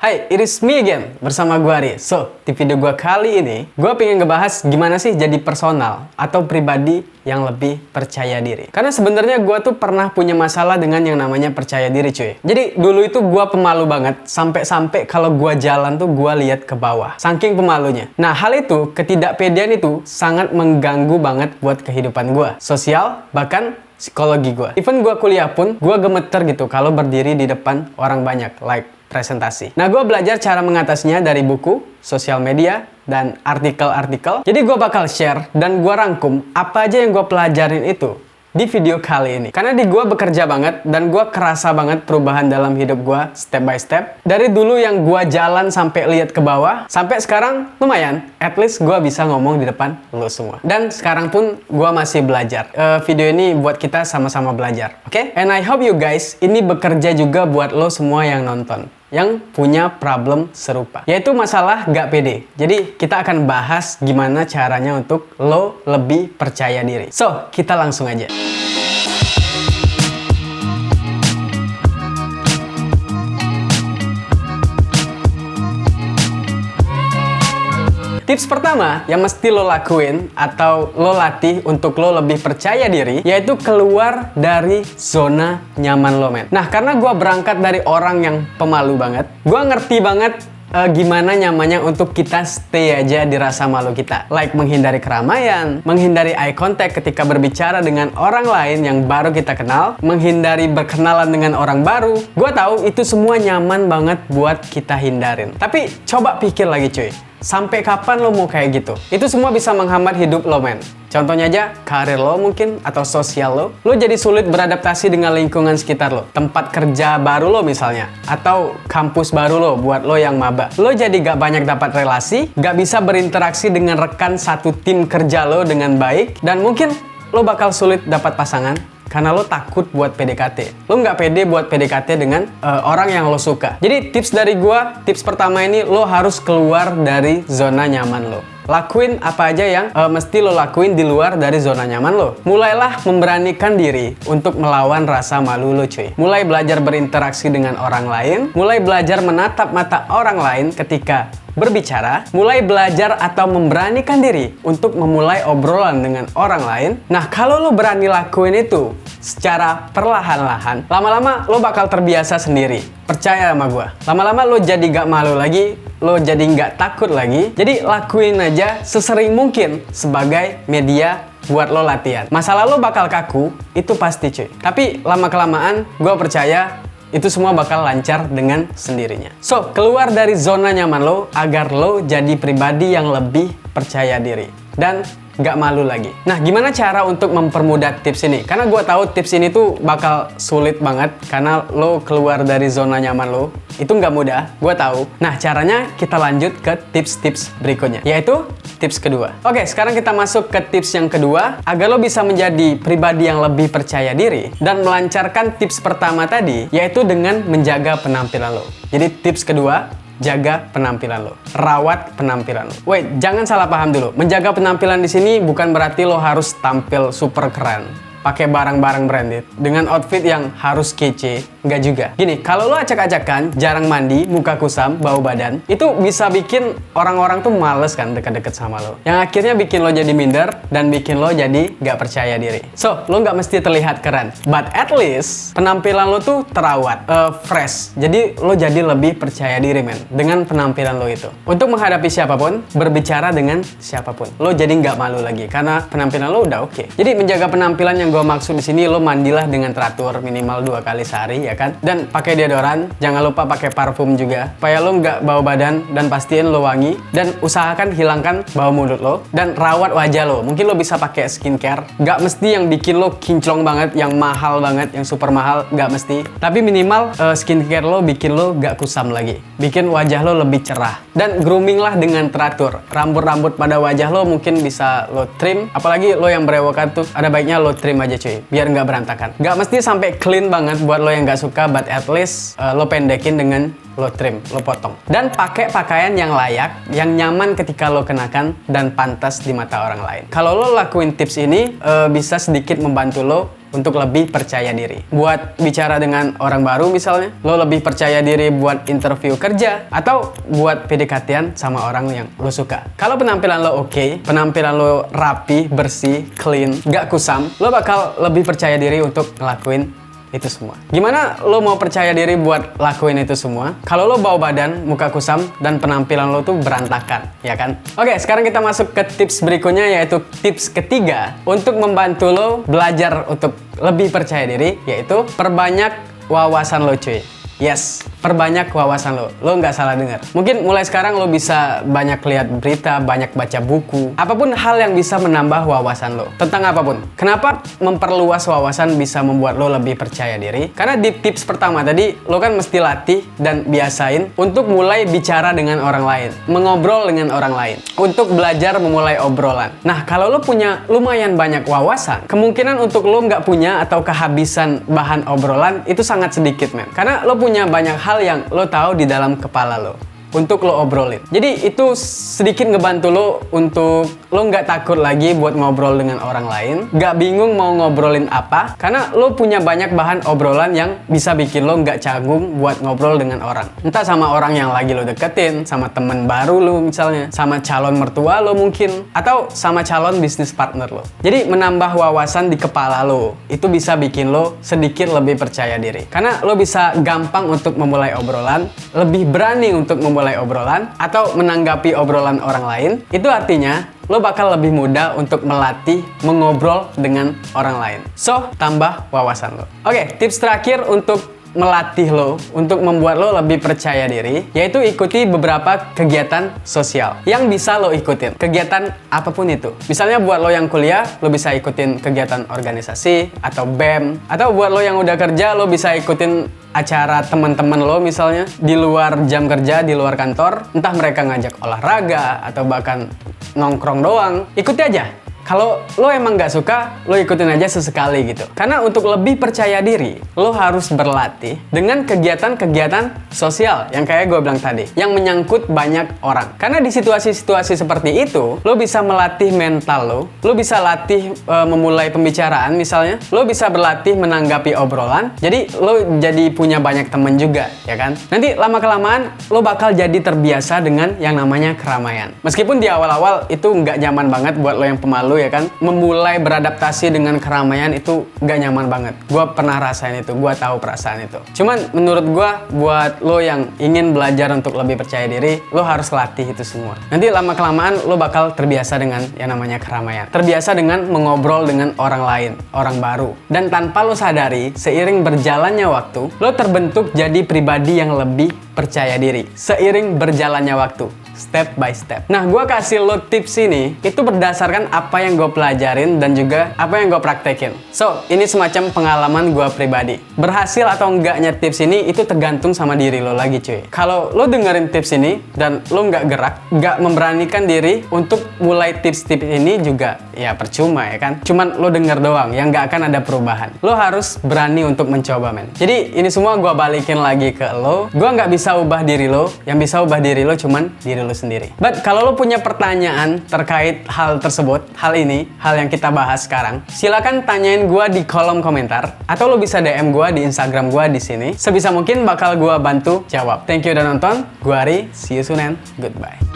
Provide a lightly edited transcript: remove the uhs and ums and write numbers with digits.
Hai, it is me again, bersama gue Ari. So, di video gue kali ini, gue pengen ngebahas gimana sih jadi personal atau pribadi yang lebih percaya diri. Karena sebenarnya gue tuh pernah punya masalah dengan yang namanya percaya diri, cuy. Jadi, dulu itu gue pemalu banget, sampai-sampai kalau gue jalan tuh gue lihat ke bawah. Saking pemalunya. Nah, hal itu, ketidakpedean itu sangat mengganggu banget buat kehidupan gue. Sosial, bahkan psikologi gue. Even gue kuliah pun, gue gemeter gitu kalau berdiri di depan orang banyak, like presentasi. Nah, gue belajar cara mengatasinya dari buku, sosial media, dan artikel-artikel. Jadi gue bakal share dan gue rangkum apa aja yang gue pelajarin itu di video kali ini. Karena di gue bekerja banget dan gue kerasa banget perubahan dalam hidup gue step by step. Dari dulu yang gue jalan sampai lihat ke bawah, sampai sekarang lumayan. At least gue bisa ngomong di depan lo semua. Dan sekarang pun gue masih belajar. Video ini buat kita sama-sama belajar. Oke? And I hope you guys ini bekerja juga buat lo semua yang nonton, yang punya problem serupa, yaitu masalah gak pede. Jadi kita akan bahas gimana caranya untuk lo lebih percaya diri. So, kita langsung aja. Tips pertama yang mesti lo lakuin atau lo latih untuk lo lebih percaya diri, yaitu keluar dari zona nyaman lo, men. Nah, karena gue berangkat dari orang yang pemalu banget, gue ngerti banget gimana nyamannya untuk kita stay aja di rasa malu kita. Like menghindari keramaian, menghindari eye contact ketika berbicara dengan orang lain yang baru kita kenal, menghindari berkenalan dengan orang baru. Gue tahu itu semua nyaman banget buat kita hindarin. Tapi coba pikir lagi, cuy. Sampai kapan lo mau kayak gitu? Itu semua bisa menghambat hidup lo, men. Contohnya aja, karir lo mungkin, atau sosial lo. Lo jadi sulit beradaptasi dengan lingkungan sekitar lo. Tempat kerja baru lo misalnya. Atau kampus baru lo buat lo yang maba. Lo jadi gak banyak dapat relasi, gak bisa berinteraksi dengan rekan satu tim kerja lo dengan baik. Dan mungkin lo bakal sulit dapat pasangan karena lo takut buat PDKT. Lo nggak pede buat PDKT dengan orang yang lo suka. Jadi tips dari gua, tips pertama ini lo harus keluar dari zona nyaman lo. Lakuin apa aja yang mesti lo lakuin di luar dari zona nyaman lo. Mulailah memberanikan diri untuk melawan rasa malu lo, cuy. Mulai belajar berinteraksi dengan orang lain. Mulai belajar menatap mata orang lain ketika berbicara. Mulai belajar atau memberanikan diri untuk memulai obrolan dengan orang lain. Nah, kalau lo berani lakuin itu secara perlahan-lahan, lama-lama lo bakal terbiasa sendiri. Percaya sama gue. Lama-lama lo jadi gak malu lagi, lo jadi gak takut lagi. Jadi lakuin aja sesering mungkin sebagai media buat lo latihan. Masalah lo bakal kaku, itu pasti, cuy. Tapi lama-kelamaan gue percaya itu semua bakal lancar dengan sendirinya. So, keluar dari zona nyaman lo agar lo jadi pribadi yang lebih percaya diri dan gak malu lagi. Nah, gimana cara untuk mempermudah tips ini? Karena gue tahu tips ini tuh bakal sulit banget karena lo keluar dari zona nyaman lo itu nggak mudah, gue tahu. Nah, caranya kita lanjut ke tips-tips berikutnya, yaitu tips kedua. Oke, sekarang kita masuk ke tips yang kedua agar lo bisa menjadi pribadi yang lebih percaya diri dan melancarkan tips pertama tadi, yaitu dengan menjaga penampilan lo. Jadi tips kedua, jaga penampilan lo, rawat penampilan lo. Wait, jangan salah paham dulu. Menjaga penampilan di sini bukan berarti lo harus tampil super keren, pakai barang-barang branded, dengan outfit yang harus kece. Nggak juga. Gini, kalau lo acak-acakan, jarang mandi, muka kusam, bau badan, itu bisa bikin orang-orang tuh males kan deket-deket sama lo. Yang akhirnya bikin lo jadi minder dan bikin lo jadi nggak percaya diri. So, lo nggak mesti terlihat keren. But at least, penampilan lo tuh terawat, fresh. Jadi, lo jadi lebih percaya diri, men. Dengan penampilan lo itu. Untuk menghadapi siapapun, berbicara dengan siapapun. Lo jadi nggak malu lagi, karena penampilan lo udah oke. Jadi, menjaga penampilan yang gue maksud di sini, lo mandilah dengan teratur minimal 2 kali sehari, ya kan? Dan pakai deodoran, jangan lupa pakai parfum juga supaya lo nggak bau badan dan pastiin lo wangi. Dan usahakan hilangkan bau mulut lo dan rawat wajah lo. Mungkin lo bisa pakai skincare, nggak mesti yang bikin lo kinclong banget, yang mahal banget, yang super mahal, nggak mesti. Tapi minimal skincare lo bikin lo nggak kusam lagi, bikin wajah lo lebih cerah. Dan grooming lah dengan teratur. Rambut-rambut pada wajah lo mungkin bisa lo trim, apalagi lo yang berewokan tuh ada baiknya lo trim aja, cuy, biar nggak berantakan. Nggak mesti sampai clean banget buat lo yang nggak nggak suka, but at least lo pendekin dengan lo trim, lo potong. Dan pakai pakaian yang layak, yang nyaman ketika lo kenakan dan pantas di mata orang lain. Kalau lo lakuin tips ini, bisa sedikit membantu lo untuk lebih percaya diri. Buat bicara dengan orang baru misalnya, lo lebih percaya diri buat interview kerja, atau buat PDKT-an sama orang yang lo suka. Kalau penampilan lo oke, penampilan lo rapi, bersih, clean, gak kusam, lo bakal lebih percaya diri untuk ngelakuin itu semua. Gimana lo mau percaya diri buat lakuin itu semua kalau lo bau badan, muka kusam, dan penampilan lo tuh berantakan, ya kan? Oke, sekarang kita masuk ke tips berikutnya, yaitu tips ketiga untuk membantu lo belajar untuk lebih percaya diri, yaitu perbanyak wawasan lo, cuy. Yes, perbanyak wawasan lo. Lo nggak salah dengar. Mungkin mulai sekarang lo bisa banyak lihat berita, banyak baca buku. Apapun hal yang bisa menambah wawasan lo. Tentang apapun. Kenapa memperluas wawasan bisa membuat lo lebih percaya diri? Karena di tips pertama tadi, lo kan mesti latih dan biasain untuk mulai bicara dengan orang lain. Mengobrol dengan orang lain. Untuk belajar memulai obrolan. Nah, kalau lo punya lumayan banyak wawasan, kemungkinan untuk lo nggak punya atau kehabisan bahan obrolan itu sangat sedikit, men. Karena lo punya banyak hal yang lo tahu di dalam kepala lo untuk lo obrolin. Jadi itu sedikit ngebantu lo untuk lo nggak takut lagi buat ngobrol dengan orang lain, nggak bingung mau ngobrolin apa, karena lo punya banyak bahan obrolan yang bisa bikin lo nggak canggung buat ngobrol dengan orang. Entah sama orang yang lagi lo deketin, sama temen baru lo misalnya, sama calon mertua lo mungkin, atau sama calon bisnis partner lo. Jadi menambah wawasan di kepala lo, itu bisa bikin lo sedikit lebih percaya diri. Karena lo bisa gampang untuk memulai obrolan, lebih berani untuk memulai obrolan atau menanggapi obrolan orang lain. Itu artinya lo bakal lebih mudah untuk melatih mengobrol dengan orang lain. So, tambah wawasan lo. Oke, tips terakhir untuk melatih lo, untuk membuat lo lebih percaya diri, yaitu ikuti beberapa kegiatan sosial yang bisa lo ikutin. Kegiatan apapun itu. Misalnya buat lo yang kuliah, lo bisa ikutin kegiatan organisasi atau BEM. Atau buat lo yang udah kerja, lo bisa ikutin acara teman-teman lo misalnya di luar jam kerja, di luar kantor. Entah mereka ngajak olahraga atau bahkan nongkrong doang. Ikuti aja. Kalau lo emang nggak suka, lo ikutin aja sesekali gitu. Karena untuk lebih percaya diri, lo harus berlatih dengan kegiatan-kegiatan sosial yang kayak gue bilang tadi, yang menyangkut banyak orang. Karena di situasi-situasi seperti itu, lo bisa melatih mental lo bisa latih memulai pembicaraan misalnya, lo bisa berlatih menanggapi obrolan, jadi lo jadi punya banyak temen juga, ya kan? Nanti lama-kelamaan, lo bakal jadi terbiasa dengan yang namanya keramaian. Meskipun di awal-awal itu nggak nyaman banget buat lo yang pemalu, ya kan, memulai beradaptasi dengan keramaian itu gak nyaman banget. Gue pernah rasain itu, gue tahu perasaan itu. Cuman menurut gue, buat lo yang ingin belajar untuk lebih percaya diri, lo harus latih itu semua. Nanti lama-kelamaan lo bakal terbiasa dengan yang namanya keramaian. Terbiasa dengan mengobrol dengan orang lain, orang baru. Dan tanpa lo sadari, seiring berjalannya waktu, lo terbentuk jadi pribadi yang lebih percaya diri. Seiring berjalannya waktu. Step by step. Nah, gue kasih lo tips ini itu berdasarkan apa yang gue pelajarin dan juga apa yang gue praktekin. So, ini semacam pengalaman gue pribadi. Berhasil atau enggaknya tips ini itu tergantung sama diri lo lagi, cuy. Kalau lo dengerin tips ini dan lo nggak gerak, nggak memberanikan diri untuk mulai tips-tips ini juga ya percuma, ya kan. Cuman lo denger doang, yang nggak akan ada perubahan. Lo harus berani untuk mencoba, men. Jadi ini semua gue balikin lagi ke lo. Gue nggak bisa ubah diri lo, yang bisa ubah diri lo cuman diri lo sendiri. But kalau lo punya pertanyaan terkait hal tersebut, hal ini, hal yang kita bahas sekarang, silakan tanyain gue di kolom komentar atau lo bisa DM gue di Instagram gue di sini. Sebisa mungkin bakal gue bantu jawab. Thank you udah nonton. Gue Ari, see you soon and goodbye.